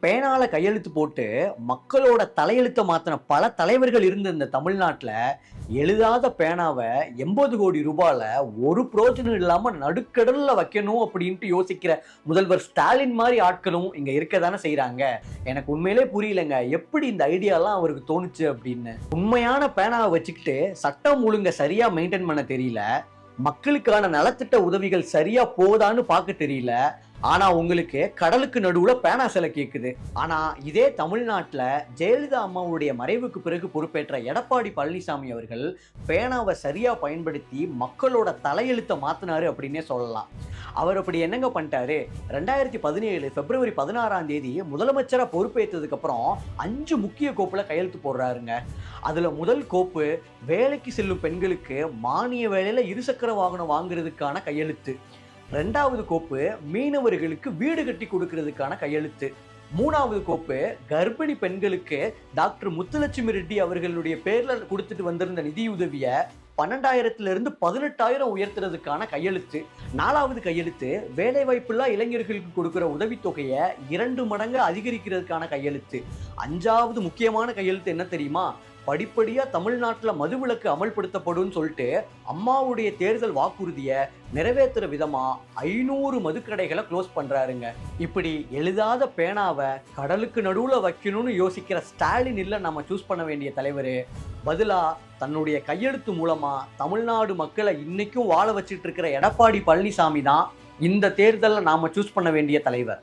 பேனால கையெழுத்து போட்டு மக்களோட தலையெழுத்தை மாத்தின பல தலைவர்கள் இருந்த இந்த தமிழ்நாட்டில் எழுதாத பேனாவை 80 கோடி ரூபாயில ஒரு பிரோஜனம் இல்லாம நடுக்கடல்ல வைக்கணும் அப்படின்ட்டு யோசிக்கிற முதல்வர் ஸ்டாலின் மாதிரி ஆட்களும் இங்க இருக்க தானே செய்யறாங்க. எனக்கு உண்மையிலே புரியலங்க, எப்படி இந்த ஐடியாலாம் அவருக்கு தோணுச்சு அப்படின்னு. உண்மையான பேனாவை வச்சுக்கிட்டு சட்டம் ஒழுங்க சரியா மெயின்டைன் பண்ண தெரியல, மக்களுக்கான நலத்திட்ட உதவிகள் சரியா போதான்னு பார்க்க தெரியல. ஆனா உங்களுக்கு கடலுக்கு நடுவுல பேனா சிலை கேக்குது. ஆனா இதே தமிழ்நாட்டுல ஜெயலலிதா அம்மாவுடைய மறைவுக்கு பிறகு பொறுப்பேற்ற எடப்பாடி பழனிசாமி அவர்கள் பேனாவை சரியா பயன்படுத்தி மக்களோட தலையெழுத்தை மாத்தினாரு அப்படின்னே சொல்லலாம். அவர் அப்படி என்னங்க பண்ணிட்டாரு? 2017 பிப்ரவரி 16 முதலமைச்சரா பொறுப்பேற்றதுக்கு அப்புறம் 5 முக்கிய கோப்புல கையெழுத்து போடுறாருங்க. அதுல முதல் கோப்பு வேலைக்கு செல்லும் பெண்களுக்கு மானிய வேலையில இருசக்கர வாகனம் வாங்குறதுக்கான கையெழுத்து. 2வது கோப்பு மீனவர்களுக்கு வீடு கட்டி கொடுக்கிறதுக்கான கையெழுத்து. 3வது கோப்பு கர்ப்பிணி பெண்களுக்கு டாக்டர் முத்துலட்சுமி ரெட்டி அவர்களுடைய பேர்ல கொடுத்துட்டு வந்திருந்த நிதியுதவிய 12,000 18,000 உயர்த்துறதுக்கான கையெழுத்து. 4வது கையெழுத்து வேலைவாய்ப்புள்ள இளைஞர்களுக்கு கொடுக்கிற உதவித்தொகையை 2 மடங்கு அதிகரிக்கிறதுக்கான கையெழுத்து. 5வது முக்கியமான கையெழுத்து என்ன தெரியுமா? படிப்படியா தமிழ்நாட்டில் மதுவிலக்கு அமல்படுத்தப்படும் சொல்லிட்டு அம்மாவுடைய தேர்தல் வாக்குறுதியை நிறைவேற்றுற விதமா 500 மதுக்கடைகளை க்ளோஸ் பண்றாருங்க. இப்படி எழுதாத பேனாவை கடலுக்கு நடுவுல வைக்கணும்னு யோசிக்கிற ஸ்டாலின் இல்ல நம்ம சூஸ் பண்ண வேண்டிய தலைவர். பதிலா தன்னுடைய கையெழுத்து மூலமா தமிழ்நாடு மக்களை இன்னைக்கும் வாழ வச்சிட்டு இருக்கிற எடப்பாடி பழனிசாமி தான் இந்த தேர்தலில் நாம சூஸ் பண்ண வேண்டிய தலைவர்.